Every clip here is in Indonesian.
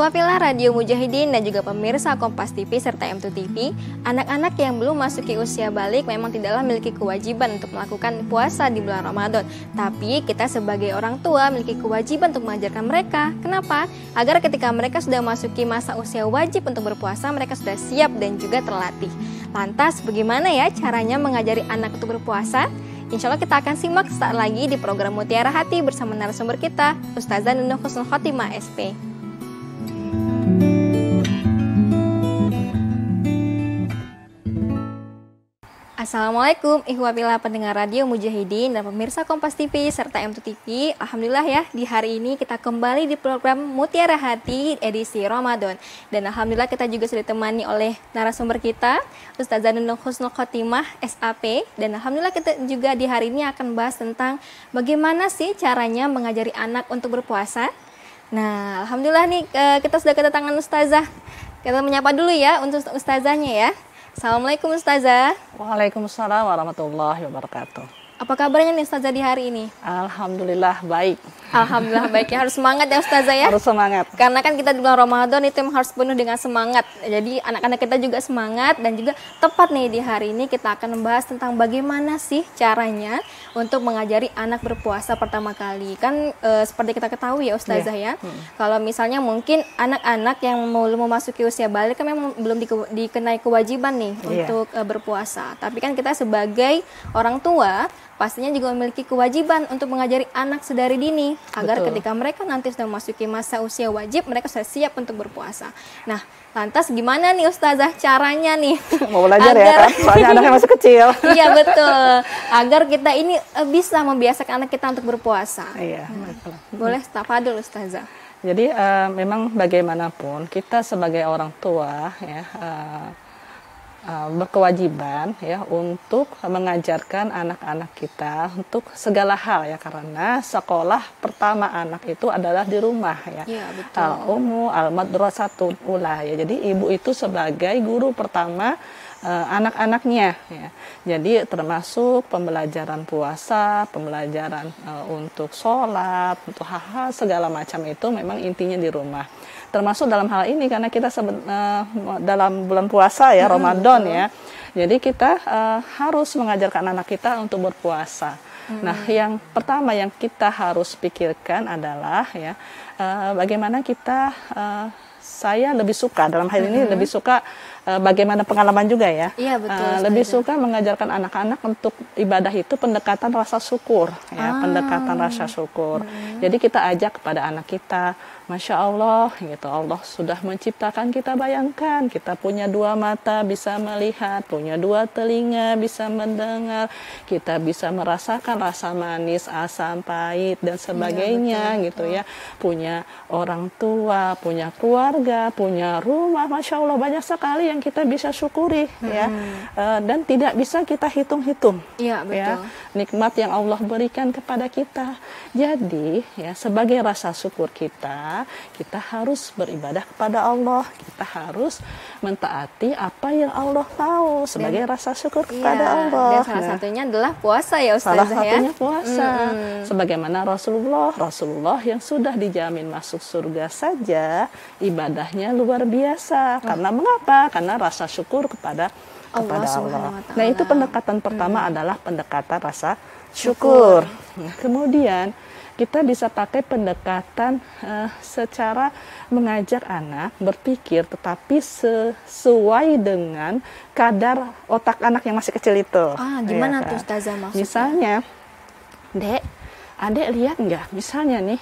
Ihwapillah Radio Mujahidin dan juga pemirsa Kompas TV serta M2 TV, anak-anak yang belum masuki usia balik memang tidaklah memiliki kewajiban untuk melakukan puasa di bulan Ramadan. Tapi kita sebagai orang tua memiliki kewajiban untuk mengajarkan mereka. Kenapa? Agar ketika mereka sudah masuki masa usia wajib untuk berpuasa, mereka sudah siap dan juga terlatih. Lantas bagaimana ya caranya mengajari anak untuk berpuasa? Insya Allah kita akan simak saat lagi di program Mutiara Hati bersama narasumber kita, Ustazah Nunung Husnul Khotimah SP. Assalamualaikum ihwapillah pendengar Radio Mujahidin dan pemirsa Kompas TV serta M2 TV. Alhamdulillah ya, di hari ini kita kembali di program Mutiara Hati edisi Ramadan. Dan alhamdulillah kita juga sudah ditemani oleh narasumber kita, Ustazah Nunung Husnul Khotimah SAP. Dan alhamdulillah kita juga di hari ini akan bahas tentang bagaimana sih caranya mengajari anak untuk berpuasa. Nah, alhamdulillah nih kita sudah kedatangan Ustazah. Kita menyapa dulu ya untuk Ustazahnya ya. Assalamualaikum Ustazah. Waalaikumsalam warahmatullahi wabarakatuh. Apa kabarnya nih Ustazah di hari ini? Alhamdulillah baik. Alhamdulillah baik ya, harus semangat ya Ustazah ya. Harus semangat. Karena kan kita di bulan Ramadan itu memang harus penuh dengan semangat. Jadi anak-anak kita juga semangat dan juga tepat nih di hari ini kita akan membahas tentang bagaimana sih caranya untuk mengajari anak berpuasa pertama kali. Kan seperti kita ketahui ya Ustazah ya. Kalau misalnya mungkin anak-anak yang belum memasuki usia balik kan memang belum dikenai kewajiban nih untuk berpuasa. Tapi kan kita sebagai orang tua pastinya juga memiliki kewajiban untuk mengajari anak sedari dini agar ketika mereka nanti sudah memasuki masa usia wajib, mereka sudah siap untuk berpuasa. Nah, lantas gimana nih Ustazah caranya nih? Mau belajar ya kan? Soalnya anaknya masih kecil. Iya betul. Agar kita ini bisa membiasakan anak kita untuk berpuasa. Iya. Boleh tafadhol Ustazah. Jadi memang bagaimanapun kita sebagai orang tua ya berkewajiban ya untuk mengajarkan anak-anak kita untuk segala hal ya, karena sekolah pertama anak itu adalah di rumah ya. Iya, betul. Al-ummu al-madrasatul ula ya. Jadi ibu itu sebagai guru pertama anak-anaknya ya. Jadi termasuk pembelajaran puasa, pembelajaran untuk sholat, untuk hal-hal segala macam itu memang intinya di rumah. Termasuk dalam hal ini karena kita dalam bulan puasa ya, Ramadan ya. Jadi kita harus mengajarkan anak kita untuk berpuasa. Nah, yang pertama yang kita harus pikirkan adalah ya bagaimana kita saya lebih suka dalam hal ini lebih suka bagaimana pengalaman juga ya. Iya betul. Lebih suka mengajarkan anak-anak untuk ibadah itu pendekatan rasa syukur ya, pendekatan rasa syukur. Jadi kita ajak kepada anak kita, Masya Allah, gitu. Allah sudah menciptakan kita, bayangkan kita punya dua mata bisa melihat, punya dua telinga bisa mendengar, kita bisa merasakan rasa manis, asam, pahit dan sebagainya gitu ya. Punya orang tua, punya keluarga, punya rumah, Masya Allah banyak sekali yang kita bisa syukuri ya, dan tidak bisa kita hitung-hitung. Iya betul. Ya, nikmat yang Allah berikan kepada kita. Jadi ya sebagai rasa syukur kita harus beribadah kepada Allah, kita harus mentaati apa yang Allah tahu sebagai rasa syukur kepada Allah. Dan salah satunya adalah puasa ya Ustazah. Salah satunya puasa. Sebagaimana Rasulullah yang sudah dijamin masuk surga saja ibadahnya luar biasa. Karena mengapa? Karena rasa syukur kepada Allah. Nah, itu pendekatan pertama adalah pendekatan rasa syukur. Nah, kemudian kita bisa pakai pendekatan secara mengajak anak berpikir tetapi sesuai dengan kadar otak anak yang masih kecil itu. Gimana ya, tuh Ustazah maksudnya? Misalnya, Adek lihat nggak? Misalnya nih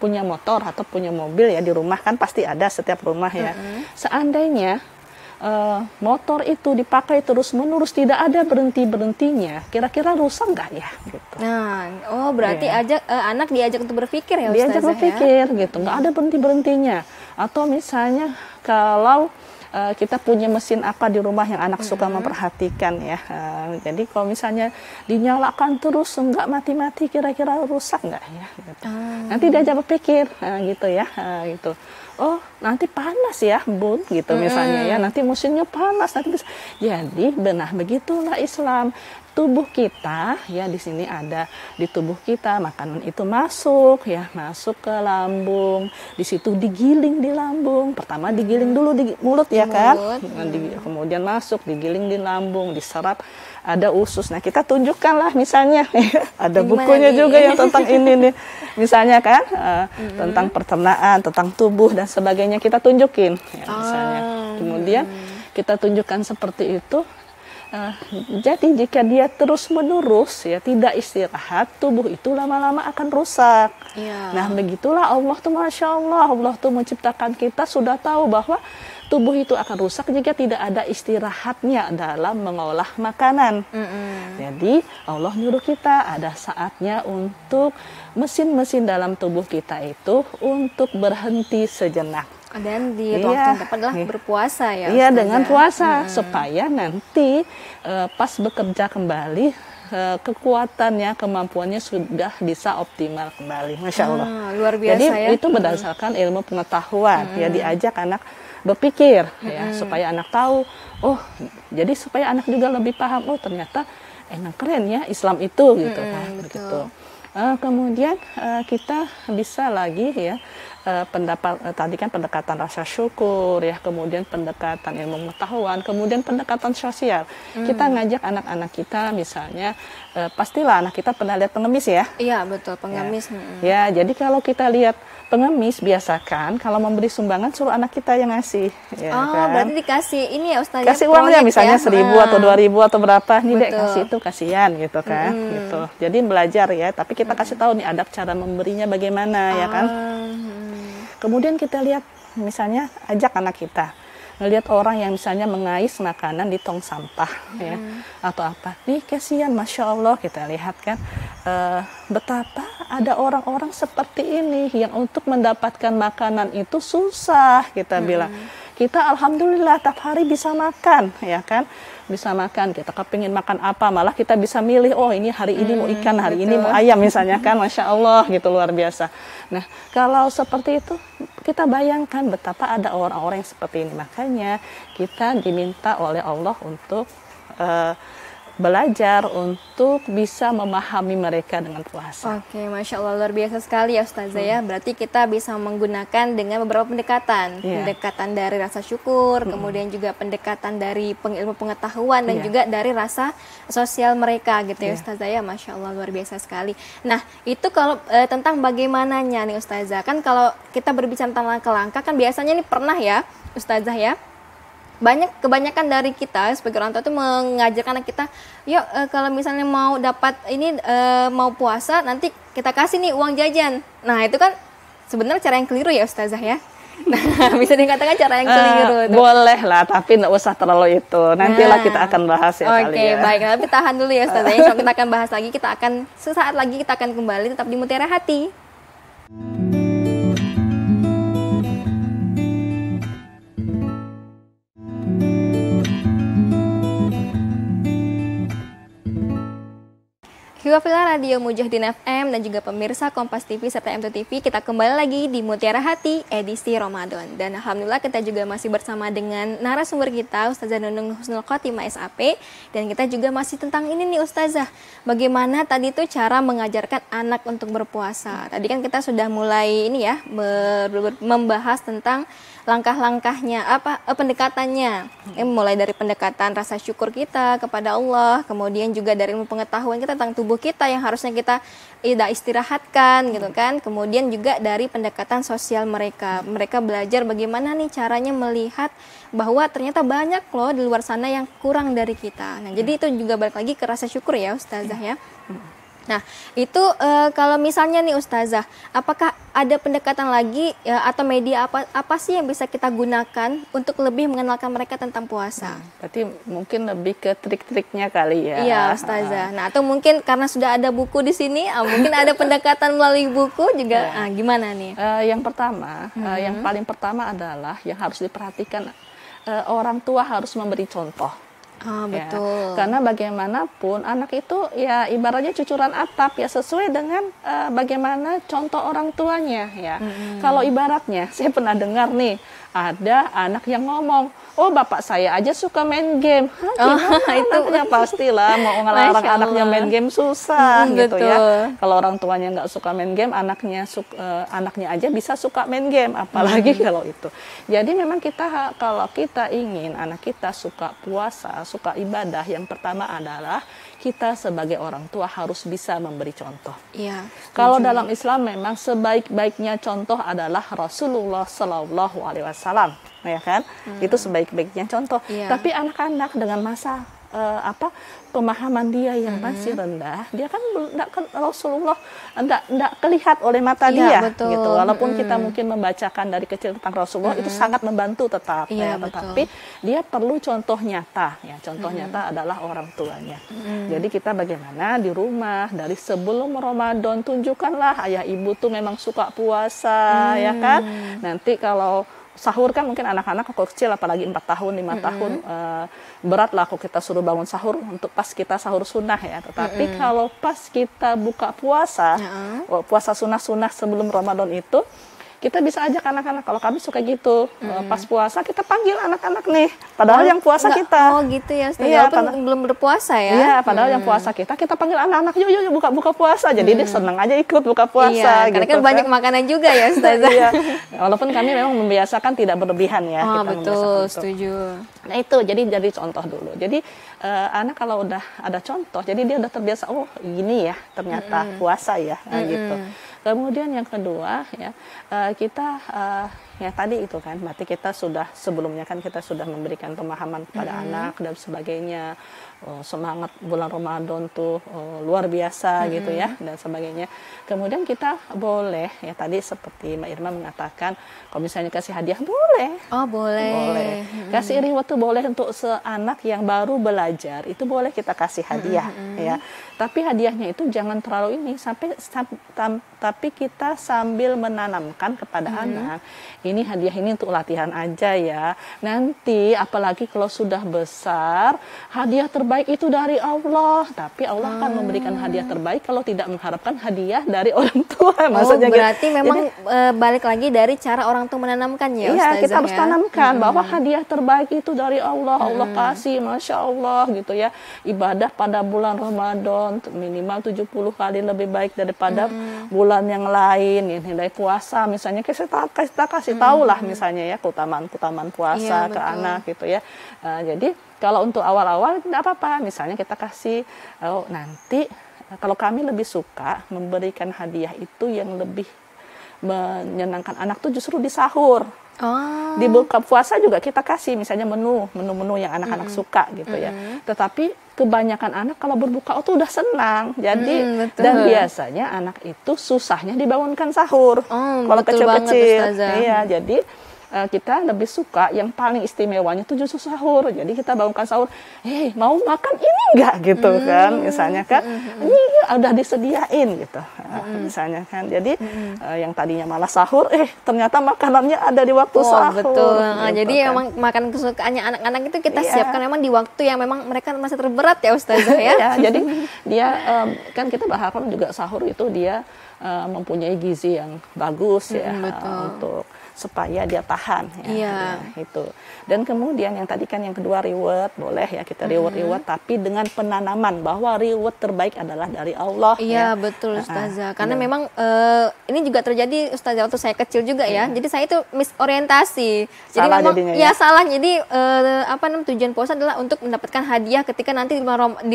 punya motor atau punya mobil ya di rumah, kan pasti ada setiap rumah ya. Seandainya motor itu dipakai terus-menerus tidak ada berhentinya, kira-kira rusak nggak ya? Gitu. Nah, berarti anak diajak untuk berpikir ya Ustazah. Diajak berpikir gitu, nggak ada berhentinya. Atau misalnya kalau kita punya mesin apa di rumah yang anak suka memperhatikan ya. Jadi kalau misalnya dinyalakan terus nggak mati-mati, kira-kira rusak nggak ya? Gitu. Nanti diajak berpikir gitu ya, gitu. Oh, nanti panas ya Bun gitu misalnya ya, nanti musimnya panas nanti bisa. Jadi benar begitulah Islam. Tubuh kita ya, di sini ada di tubuh kita makanan itu masuk ya, masuk ke lambung, di situ digiling di lambung. Pertama digiling dulu di mulut ya kan, kemudian masuk digiling di lambung, diserap, ada usus. Nah kita tunjukkan lah misalnya ada bukunya juga yang tentang ini nih misalnya kan, tentang pencernaan, tentang tubuh dan sebagainya kita tunjukin ya, misalnya. Kemudian kita tunjukkan seperti itu. Jadi jika dia terus menerus ya tidak istirahat, tubuh itu lama-lama akan rusak. Nah begitulah Allah tuh, Masya Allah, Allah tuh menciptakan kita sudah tahu bahwa tubuh itu akan rusak jika tidak ada istirahatnya dalam mengolah makanan. Jadi Allah nyuruh kita ada saatnya untuk mesin-mesin dalam tubuh kita itu untuk berhenti sejenak. Dan di waktu yang tepat adalah berpuasa ya. Iya, dengan puasa supaya nanti pas bekerja kembali kekuatannya, kemampuannya sudah bisa optimal kembali. Masya Allah. Luar biasa. Jadi ya. itu berdasarkan ilmu pengetahuan. Ya diajak anak berpikir ya supaya anak tahu. Oh, jadi supaya anak juga lebih paham. Oh ternyata emang keren ya Islam itu gitu kan. Begitu. Kemudian kita bisa lagi ya tadi kan pendekatan rasa syukur ya, kemudian pendekatan ilmu pengetahuan, kemudian pendekatan sosial. Kita ngajak anak-anak kita misalnya, pastilah anak kita pernah lihat pengemis ya. Iya betul, pengemis. Ya, jadi kalau kita lihat pengemis, biasakan kalau memberi sumbangan suruh anak kita yang ngasih. Ya, kan? Berarti dikasih ini ya Ustazah, kasih uangnya misalnya ya? 1.000 atau 2.000 atau berapa, nih dek kasih itu, kasihan gitu kan. Gitu. Jadi belajar ya, tapi kita kasih tahu nih adab cara memberinya bagaimana ya kan. Kemudian kita lihat misalnya ajak anak kita ngelihat orang yang misalnya mengais makanan di tong sampah ya atau apa, nih kasihan, Masya Allah, kita lihat kan betapa ada orang-orang seperti ini yang untuk mendapatkan makanan itu susah. Kita bilang kita alhamdulillah tiap hari bisa makan ya kan, bisa makan, kita kepingin makan apa malah kita bisa milih, oh ini hari ini mau ikan, hari ini mau ayam misalnya kan, Masya Allah gitu, luar biasa. Nah kalau seperti itu kita bayangkan betapa ada orang-orang yang seperti ini. Makanya kita diminta oleh Allah untuk belajar untuk bisa memahami mereka dengan puasa. Oke, Masya Allah, luar biasa sekali ya Ustazah ya. Berarti kita bisa menggunakan dengan beberapa pendekatan. Pendekatan dari rasa syukur, kemudian juga pendekatan dari ilmu pengetahuan, dan juga dari rasa sosial mereka gitu ya Ustazah ya. Masya Allah, luar biasa sekali. Nah, itu kalau tentang bagaimananya nih Ustazah. Kan kalau kita berbicara tentang langkah-langkah, kan biasanya nih pernah ya Ustazah ya, kebanyakan dari kita sebagai orang tua itu mengajarkan anak kita, yuk kalau misalnya mau dapat ini mau puasa nanti kita kasih nih uang jajan. Nah itu kan sebenarnya cara yang keliru ya Ustazah ya. Nah bisa dikatakan cara yang keliru. Boleh lah, tapi nggak usah terlalu itu. Nantilah kita akan bahas ya. Oke, baik. Tapi tahan dulu ya Ustazah. Insya Allah kita akan bahas lagi. Sesaat lagi kita akan kembali tetap di Mutiara Hati. Hiwafillah Radio Mujahidin FM dan juga pemirsa Kompas TV serta M2 TV, kita kembali lagi di Mutiara Hati edisi Ramadan. Dan alhamdulillah kita juga masih bersama dengan narasumber kita Ustazah Nunung Husnul Khotimah SAP, dan kita juga masih tentang ini nih Ustazah, bagaimana tadi tuh cara mengajarkan anak untuk berpuasa. Tadi kan kita sudah mulai ini ya membahas tentang langkah-langkahnya, pendekatannya, mulai dari pendekatan rasa syukur kita kepada Allah, kemudian juga dari ilmu pengetahuan kita tentang tubuh kita yang harusnya kita istirahatkan gitu kan, kemudian juga dari pendekatan sosial mereka belajar bagaimana nih caranya melihat bahwa ternyata banyak loh di luar sana yang kurang dari kita. Nah jadi itu juga balik lagi ke rasa syukur ya Ustazah ya. Nah itu kalau misalnya nih Ustazah, apakah ada pendekatan lagi ya, atau media apa sih yang bisa kita gunakan untuk lebih mengenalkan mereka tentang puasa? Berarti mungkin lebih ke trik-triknya kali ya. Iya Ustazah. Nah atau mungkin karena sudah ada buku di sini, mungkin ada pendekatan melalui buku juga. Gimana nih? Yang pertama, yang paling pertama adalah yang harus diperhatikan, orang tua harus memberi contoh. Betul. Karena bagaimanapun anak itu ya ibaratnya cucuran atap ya, sesuai dengan bagaimana contoh orang tuanya ya. Kalau ibaratnya saya pernah dengar nih, ada anak yang ngomong, oh bapak saya aja suka main game. Gimana itu anaknya, pastilah mau ngelarang anaknya main game susah gitu ya. Kalau orang tuanya nggak suka main game, anaknya aja bisa suka main game, apalagi kalau itu. Jadi memang kalau kita ingin anak kita suka puasa, suka ibadah, yang pertama adalah kita sebagai orang tua harus bisa memberi contoh. Iya. Kalau dalam Islam memang sebaik-baiknya contoh adalah Rasulullah Shallallahu Alaihi Wasallam, ya kan? Itu sebaik-baiknya contoh. Tapi anak-anak dengan masa pemahaman dia yang masih rendah, dia kan Rasulullah enggak kelihat oleh mata dia, betul. gitu. Walaupun kita mungkin membacakan dari kecil tentang Rasulullah, itu sangat membantu tetapi dia perlu contoh nyata, ya. Contoh nyata adalah orang tuanya. Jadi kita bagaimana di rumah dari sebelum Ramadan, tunjukkanlah ayah ibu tuh memang suka puasa, ya kan? Nanti kalau sahur kan mungkin anak-anak kalau kecil, apalagi 4 tahun, 5 tahun, berat lah kalau kita suruh bangun sahur untuk pas kita sahur sunnah ya. Tetapi kalau pas kita buka puasa, puasa sunnah-sunnah sebelum Ramadan itu, kita bisa ajak anak-anak, kalau kami suka gitu, pas puasa kita panggil anak-anak nih, padahal yang puasa kita. Oh gitu ya, walaupun belum berpuasa ya. Iya, padahal yang puasa kita panggil anak-anak, yuk buka puasa. Jadi dia senang aja ikut buka puasa. Karena kan banyak makanan juga ya Ustazah. Iya. Walaupun kami memang membiasakan tidak berlebihan ya. Betul, setuju. Nah itu, jadi contoh dulu. Jadi anak kalau udah ada contoh, jadi dia udah terbiasa, oh gini ya ternyata puasa ya, gitu. Kemudian yang kedua ya, kita ya tadi itu kan, berarti kita sudah sebelumnya kan kita sudah memberikan pemahaman kepada anak dan sebagainya. Semangat bulan Ramadan tuh luar biasa gitu ya, dan sebagainya. Kemudian kita boleh ya, tadi seperti Mbak Irma mengatakan, kalau misalnya kasih hadiah boleh. Oh boleh. Kasih reward tuh boleh untuk seanak yang baru belajar, itu boleh kita kasih hadiah ya. Tapi hadiahnya itu jangan terlalu ini, tapi kita sambil menanamkan kepada anak, ini hadiah ini untuk latihan aja ya. Nanti apalagi kalau sudah besar, hadiah terbaik itu dari Allah. Tapi Allah akan memberikan hadiah terbaik kalau tidak mengharapkan hadiah dari orang tua. Maksudnya berarti memang balik lagi dari cara orang tua menanamkan ya Ustazah. Iya, kita harus tanamkan bahwa hadiah terbaik itu dari Allah. Allah kasih, Masya Allah gitu ya. Ibadah pada bulan Ramadan minimal 70 kali lebih baik daripada bulan yang lain. Nilai puasa misalnya kita kasih tahu lah misalnya ya, keutamaan puasa ke anak gitu ya. Jadi kalau untuk awal-awal tidak apa-apa, misalnya kita kasih, nanti kalau kami lebih suka memberikan hadiah itu yang lebih menyenangkan anak tuh justru di sahur. Di buka puasa juga kita kasih misalnya menu yang anak-anak suka gitu ya. Tetapi kebanyakan anak kalau berbuka tuh udah senang. Jadi dan biasanya anak itu susahnya dibangunkan sahur. Kalau kecil-kecil. Iya, jadi kita lebih suka yang paling istimewanya itu justru sahur. Jadi kita bangunkan sahur, mau makan ini enggak gitu kan, misalnya kan, ini udah disediain gitu, misalnya kan. Jadi yang tadinya malah sahur, ternyata makanannya ada di waktu sahur. Betul. Gitu, jadi kan. emang makan kesukaannya anak-anak itu kita siapkan memang di waktu yang memang mereka masih terberat ya Ustazah ya. Jadi dia kan kita berharap juga sahur itu dia mempunyai gizi yang bagus ya, untuk supaya dia tahan ya, itu. Dan kemudian yang tadi kan yang kedua reward, boleh ya kita reward tapi dengan penanaman bahwa reward terbaik adalah dari Allah. Iya betul Ustazah, karena memang ini juga terjadi Ustazah waktu saya kecil juga ya. Jadi saya itu misorientasi. Jadi salah memang jadinya, salah. Jadi tujuan puasa adalah untuk mendapatkan hadiah ketika nanti di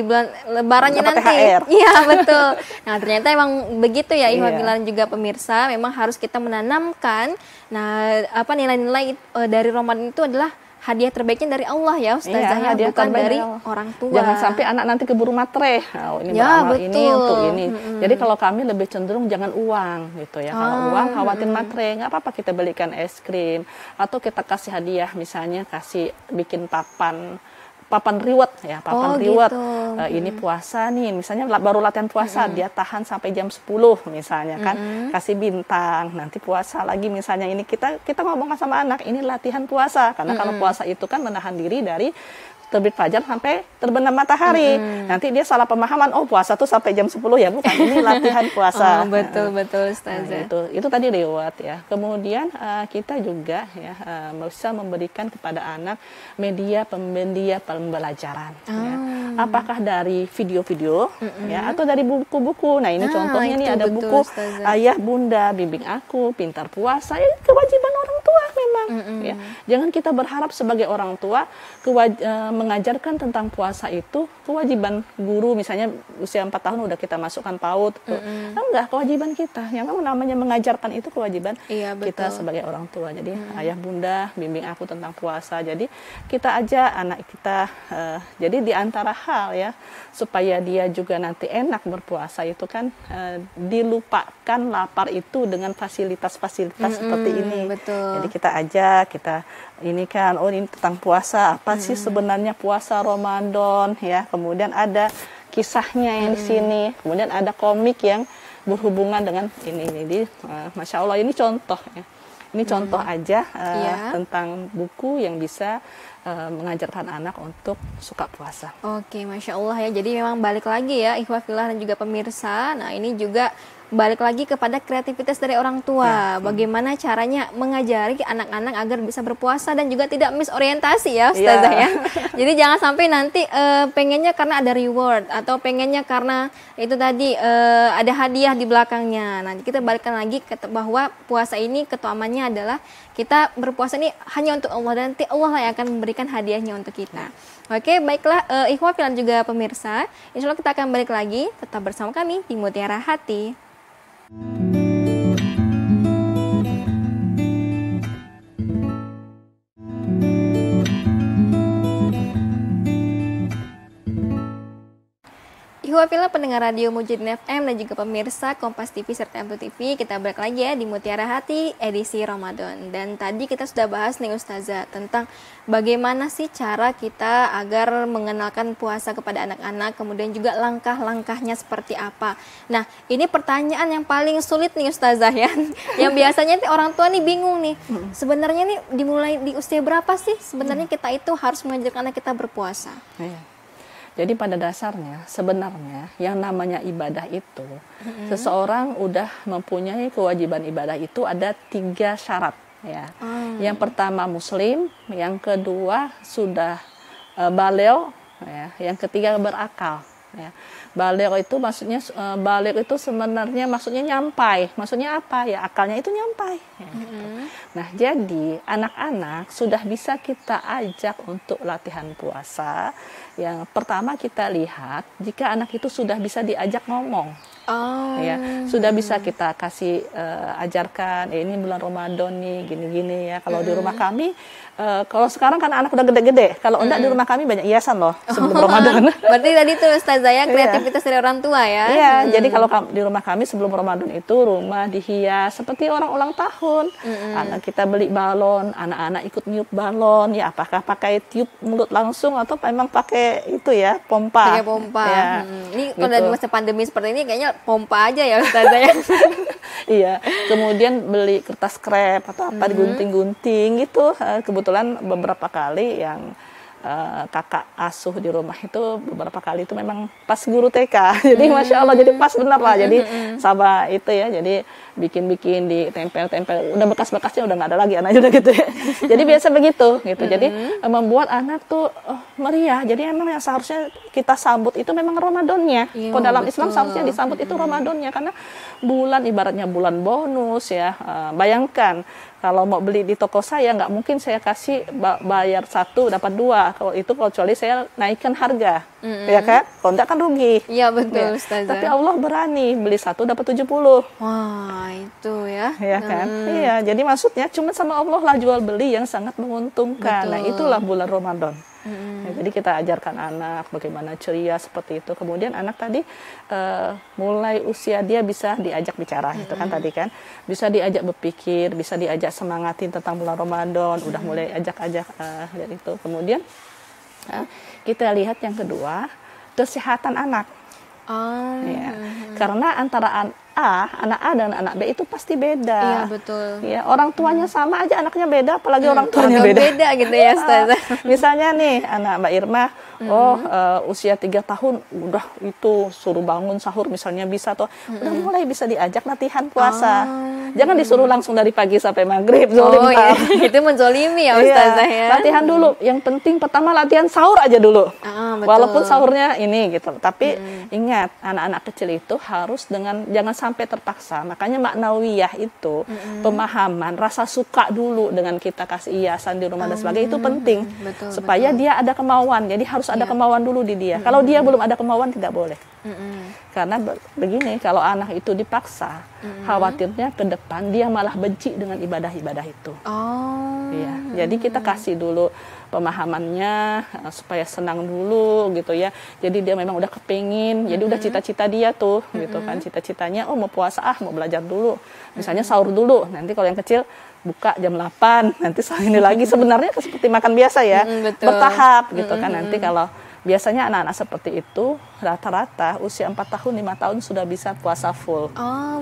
bulan Lebarannya nanti. Iya betul. Nah ternyata emang begitu ya Ihwan juga pemirsa, memang harus kita menanamkan. Nah, nilai-nilai dari Ramadan itu adalah hadiah terbaiknya dari Allah ya Ustazah, bukan dari orang tua. Jangan sampai anak nanti keburu matre. Ini beramal ini untuk ini. Jadi kalau kami lebih cenderung jangan uang gitu ya. Kalau uang khawatir matre, nggak apa-apa kita belikan es krim atau kita kasih hadiah, misalnya kasih bikin papan reward ya, reward. Gitu. Ini puasa nih, misalnya baru latihan puasa, dia tahan sampai jam 10 misalnya kan, kasih bintang. Nanti puasa lagi misalnya, ini kita ngomong sama anak, ini latihan puasa, karena kalau puasa itu kan menahan diri dari terbit fajar sampai terbenam matahari. Nanti dia salah pemahaman, oh puasa tuh sampai jam 10 ya, bukan, ini latihan puasa. Betul Ustazah. Itu tadi riwayat ya. Kemudian kita juga ya bisa memberikan kepada anak media pembelajaran ya. Apakah dari video-video ya atau dari buku-buku. Nah, ini contohnya nih ada buku Ustazah. Ayah Bunda Bimbing Aku, Pintar Puasa. Ini kewajiban orang tua memang ya. Jangan kita berharap sebagai orang tua mengajarkan tentang puasa itu kewajiban guru, misalnya usia 4 tahun udah kita masukkan PAUD. Enggak, kewajiban kita. Yang namanya mengajarkan itu kewajiban kita sebagai orang tua. Jadi Ayah Bunda bimbing aku tentang puasa. Jadi kita ajak anak kita jadi di antara hal ya supaya dia juga nanti enak berpuasa itu kan dilupakan lapar itu dengan fasilitas-fasilitas seperti ini. Jadi kita ajak, kita ini kan, oh ini tentang puasa, apa sih sebenarnya puasa Ramadan ya. Kemudian ada kisahnya yang di sini, kemudian ada komik yang berhubungan dengan ini. Jadi Masya Allah ini contoh ya. Ini contoh aja tentang buku yang bisa mengajarkan anak untuk suka puasa. Oke, Masya Allah ya. Jadi memang balik lagi ya, ikhwah fillah dan juga pemirsa. Nah, ini juga balik lagi kepada kreativitas dari orang tua. Bagaimana caranya mengajari anak-anak agar bisa berpuasa dan juga tidak misorientasi ya Ustazah ya. Jadi jangan sampai nanti pengennya karena ada reward atau pengennya karena itu tadi ada hadiah di belakangnya. Nanti kita balikkan lagi bahwa puasa ini keutamannya adalah kita berpuasa ini hanya untuk Allah dan nanti Allah lah yang akan memberikan hadiahnya untuk kita. Oke, baiklah ikhwah fillah juga pemirsa. Insya Allah kita akan balik lagi, tetap bersama kami di Mutiara Hati. Ikhwafillah pendengar radio Mujahidin FM dan juga pemirsa Kompas TV serta MTV, kita balik lagi ya di Mutiara Hati edisi Ramadan. Dan tadi kita sudah bahas nih Ustazah tentang bagaimana sih cara kita agar mengenalkan puasa kepada anak-anak, kemudian juga langkah-langkahnya seperti apa. Nah, ini pertanyaan yang paling sulit nih Ustazah ya, yang biasanya nih orang tua nih bingung nih, sebenarnya nih dimulai di usia berapa sih sebenarnya kita itu harus mengajarkan anak kita berpuasa? Jadi pada dasarnya sebenarnya yang namanya ibadah itu seseorang udah mempunyai kewajiban ibadah itu ada 3 syarat ya. Yang pertama muslim, yang kedua sudah baligh ya, yang ketiga berakal ya. Baligh itu maksudnya baligh itu sebenarnya maksudnya nyampai. Maksudnya apa? Ya akalnya itu nyampai ya, gitu. Nah, jadi anak-anak sudah bisa kita ajak untuk latihan puasa. Yang pertama kita lihat jika anak itu sudah bisa diajak ngomong. Ya, sudah bisa kita kasih ajarkan ini bulan Ramadan nih gini-gini ya. Kalau di rumah kami kalau sekarang kan anak udah gede-gede. Kalau enggak di rumah kami banyak hiasan loh sebelum Ramadan. Berarti tadi tuh Ustazah ya kreativitas dari orang tua ya. Iya, jadi kalau di rumah kami sebelum Ramadan itu rumah dihias seperti orang ulang tahun. Anak kita beli balon, anak-anak ikut niup balon ya, apakah pakai tiup mulut langsung atau memang pakai itu ya, pompa. Pakai pompa. Ya, ini kalau di masa pandemi seperti ini kayaknya pompa aja ya Ustazah ya. Iya, kemudian beli kertas krep atau apa digunting-gunting gitu. Kebetulan beberapa kali yang kakak asuh di rumah itu beberapa kali itu memang pas guru TK. Jadi Masya Allah, jadi pas benar lah. Jadi sama itu ya, jadi bikin-bikin di tempel-tempel. Udah bekas-bekasnya udah nggak ada lagi anaknya udah gitu ya. Jadi biasa begitu gitu. Jadi membuat anak tuh meriah. Jadi emang yang seharusnya kita sambut itu memang Ramadannya. Kalau dalam Islam seharusnya disambut itu Ramadannya, karena bulan ibaratnya bulan bonus ya. Bayangkan kalau mau beli di toko saya nggak mungkin saya kasih bayar 1 dapat 2. Kalau itu kecuali saya naikkan harga, ya kan? Kalau enggak kan rugi. Iya betul, Ya. Ustazah. Tapi Allah berani beli 1 dapat 70. Wah, itu ya. Ya kan? Iya, jadi maksudnya cuma sama Allah lah jual beli yang sangat menguntungkan. Nah, itulah bulan Ramadan. Ya, jadi kita ajarkan anak bagaimana ceria seperti itu. Kemudian anak tadi mulai usia dia bisa diajak bicara, itu kan tadi kan. Bisa diajak berpikir, bisa diajak semangatin tentang bulan Ramadan, udah mulai ajak-ajak dari itu. Kemudian kita lihat yang kedua, kesehatan anak. Ya. Karena antara anak A dan anak B itu pasti beda. Iya, betul. Ya, orang tuanya sama aja, anaknya beda, apalagi orang tuanya Agak beda. beda gitu ya, Ustazah. Misalnya nih, anak Mbak Irma, usia 3 tahun, udah itu suruh bangun sahur misalnya bisa tuh, udah mulai bisa diajak latihan puasa. Jangan disuruh langsung dari pagi sampai maghrib, zolim. Iya. Itu menzolimi ya, Ustazah ya. Latihan dulu. Yang penting pertama latihan sahur aja dulu. Betul. Walaupun sahurnya ini gitu. Tapi ingat, anak-anak kecil itu harus jangan sampai terpaksa. Makanya maknawiyah itu pemahaman, rasa suka dulu dengan kita kasih hiasan di rumah dan sebagainya itu penting. Betul, supaya dia ada kemauan. Jadi harus ada kemauan dulu di dia. Kalau dia belum ada kemauan tidak boleh. Karena begini, kalau anak itu dipaksa, khawatirnya ke depan dia malah benci dengan ibadah-ibadah itu. Iya, jadi kita kasih dulu pemahamannya supaya senang dulu gitu ya. Jadi dia memang udah kepingin, jadi udah cita-cita dia tuh gitu kan. Cita-citanya mau puasa, mau belajar dulu. Misalnya sahur dulu, nanti kalau yang kecil buka jam 8, nanti ini lagi sebenarnya seperti makan biasa ya. Bertahap gitu kan. Nanti kalau biasanya anak-anak seperti itu rata-rata usia 4 tahun, 5 tahun sudah bisa puasa full.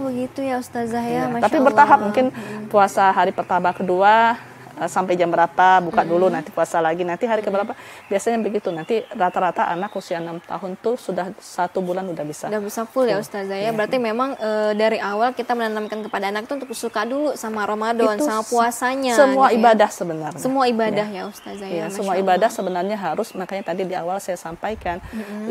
Begitu ya Ustazah ya, Masya Tapi Allah. bertahap, mungkin puasa hari pertama, kedua, sampai jam berapa, buka dulu, nanti puasa lagi, nanti hari keberapa, biasanya begitu. Nanti rata-rata anak usia 6 tahun tuh sudah 1 bulan udah bisa. Udah bisa full ya Ustazah ya. Berarti memang dari awal kita menanamkan kepada anak itu untuk suka dulu sama Ramadan, Itu sama puasanya. semua gitu ibadah ya. sebenarnya. Semua ibadah ya Ustazah ya. Semua Masya ibadah Allah. sebenarnya harus, makanya tadi di awal saya sampaikan,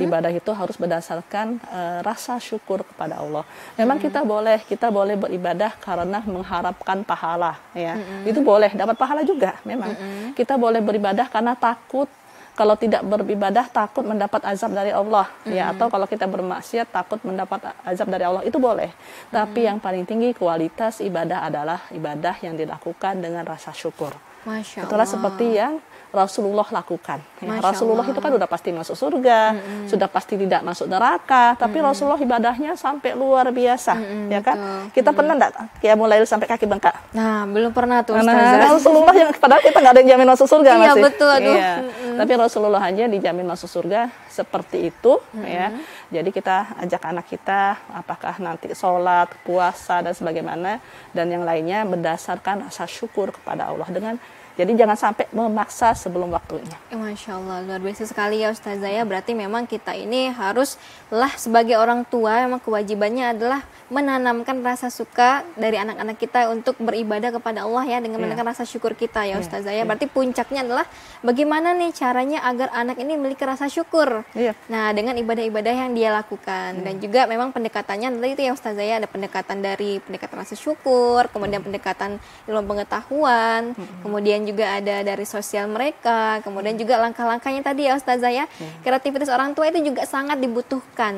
ibadah itu harus berdasarkan rasa syukur kepada Allah. Memang kita boleh beribadah karena mengharapkan pahala ya. Itu boleh, dapat pahala juga memang. Kita boleh beribadah karena takut, kalau tidak beribadah takut mendapat azab dari Allah ya, atau kalau kita bermaksiat takut mendapat azab dari Allah, itu boleh. Tapi yang paling tinggi kualitas ibadah adalah ibadah yang dilakukan dengan rasa syukur. Masya Itulah Allah. seperti yang Rasulullah lakukan. Ya, Masya Rasulullah Allah. itu kan udah pasti masuk surga, sudah pasti tidak masuk neraka, tapi Rasulullah ibadahnya sampai luar biasa, ya kan? Kita pernah enggak qiyamul lail sampai kaki bengkak? Nah, belum pernah tuh Nah, Ustazah. Rasulullah yang padahal kita nggak ada yang jamin masuk surga Iya, masih. betul, aduh. Iya. Tapi Rasulullah aja dijamin masuk surga seperti itu, ya. Jadi kita ajak anak kita, apakah nanti sholat, puasa dan sebagaimana dan yang lainnya berdasarkan rasa syukur kepada Allah dengan. Jadi jangan sampai memaksa sebelum waktunya. Masya Allah, luar biasa sekali ya Ustazah ya. Berarti memang kita ini haruslah sebagai orang tua, memang kewajibannya adalah menanamkan rasa suka dari anak-anak kita untuk beribadah kepada Allah ya, dengan menekan rasa syukur kita ya Ustazah ya. Berarti puncaknya adalah bagaimana nih caranya agar anak ini memiliki rasa syukur. Nah, dengan ibadah-ibadah yang dia lakukan. Dan juga memang pendekatannya adalah itu ya Ustazah ya, ada pendekatan dari pendekatan rasa syukur, kemudian pendekatan ilmu pengetahuan, kemudian juga ada dari sosial mereka, kemudian juga langkah-langkahnya tadi ya Ustazah ya. Kreativitas orang tua itu juga sangat dibutuhkan.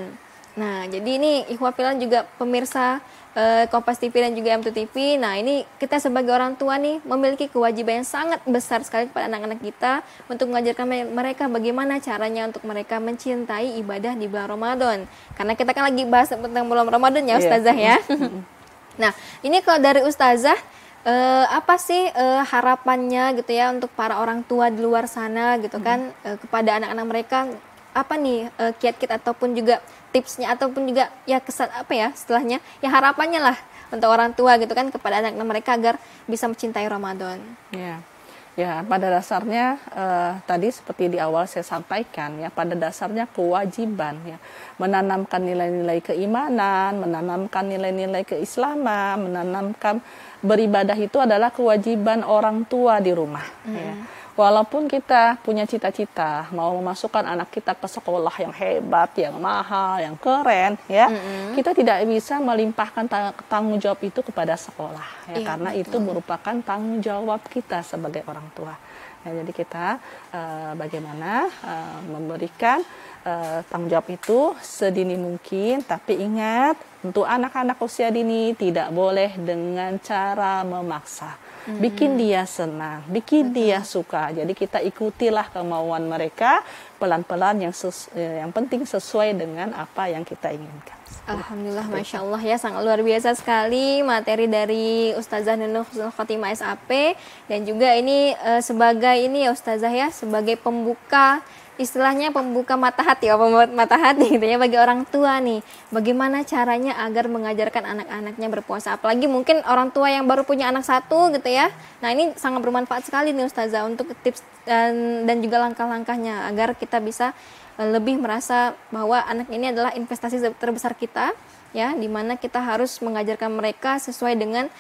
Nah, jadi ini Ikhwah Fillah juga pemirsa Kompas TV dan juga M2 TV. Nah, ini kita sebagai orang tua nih memiliki kewajiban yang sangat besar sekali kepada anak-anak kita untuk mengajarkan mereka bagaimana caranya untuk mereka mencintai ibadah di bulan Ramadan. Karena kita kan lagi bahas tentang bulan Ramadan ya Ustazah ya. Nah, ini kalau dari Ustazah, apa sih harapannya gitu ya untuk para orang tua di luar sana gitu kan, kepada anak-anak mereka, apa nih kiat-kiat ataupun juga tipsnya ataupun juga ya kesan apa ya setelahnya ya harapannya lah untuk orang tua gitu kan kepada anak-anak mereka agar bisa mencintai Ramadan. Ya, pada dasarnya tadi seperti di awal saya sampaikan ya, pada dasarnya kewajiban ya menanamkan nilai-nilai keimanan, menanamkan nilai-nilai keislaman, menanamkan beribadah itu adalah kewajiban orang tua di rumah. Ya. Walaupun kita punya cita-cita mau memasukkan anak kita ke sekolah yang hebat, yang mahal, yang keren, ya, kita tidak bisa melimpahkan tanggung jawab itu kepada sekolah, ya, karena itu merupakan tanggung jawab kita sebagai orang tua. Ya, jadi kita bagaimana memberikan tanggung jawab itu sedini mungkin, tapi ingat untuk anak-anak usia dini tidak boleh dengan cara memaksa. Bikin dia senang, bikin dia suka. Jadi kita ikutilah kemauan mereka pelan-pelan yang penting sesuai dengan apa yang kita inginkan. Alhamdulillah, Masya Allah ya, sangat luar biasa sekali materi dari Ustazah Nunung Husnul Khotimah SAP, dan juga ini sebagai ini ya Ustazah ya, sebagai pembuka istilahnya pembuka mata hati, pembuka mata hati gitu ya bagi orang tua nih. Bagaimana caranya agar mengajarkan anak-anaknya berpuasa? Apalagi mungkin orang tua yang baru punya anak satu gitu ya. Nah, ini sangat bermanfaat sekali nih Ustazah untuk tips dan juga langkah-langkahnya agar kita bisa lebih merasa bahwa anak ini adalah investasi terbesar kita ya, dimana kita harus mengajarkan mereka sesuai dengan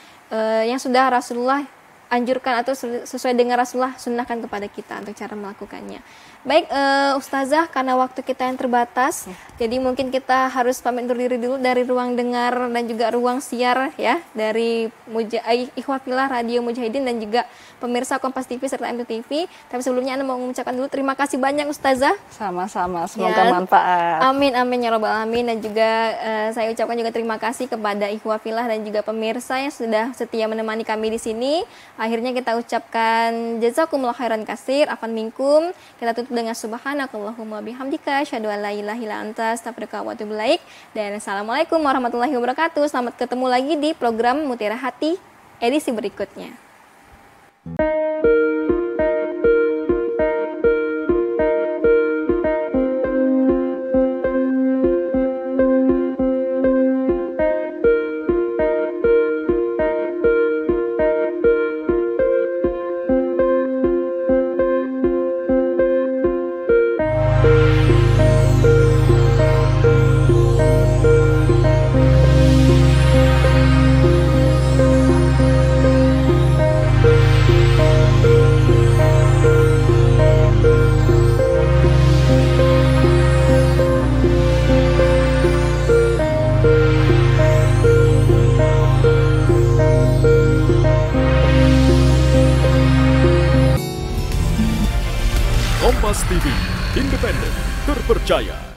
yang sudah Rasulullah anjurkan atau sesuai dengan Rasulullah sunnahkan kepada kita untuk cara melakukannya. Baik Ustazah, karena waktu kita yang terbatas, jadi mungkin kita harus pamit undur diri dulu dari ruang dengar dan juga ruang siar ya dari Ikhwah Fillah Radio Mujahidin dan juga pemirsa Kompas TV serta MTV. Tapi sebelumnya Anda mau mengucapkan dulu terima kasih banyak Ustazah. Sama-sama, semoga manfaat. Amin amin ya rabbal alamin. Dan juga saya ucapkan juga terima kasih kepada Ikhwah Fillah dan juga pemirsa yang sudah setia menemani kami di sini. Akhirnya kita ucapkan jazakumullah khairan katsir, afan minkum. Kita tutup dengan subhanakallahumma bihamdika asyhadu an la ilaha illa anta astaghfiruka wa atubu ilaik. Dan assalamualaikum warahmatullahi wabarakatuh. Selamat ketemu lagi di program Mutiara Hati edisi berikutnya. Kompas TV, independen, terpercaya.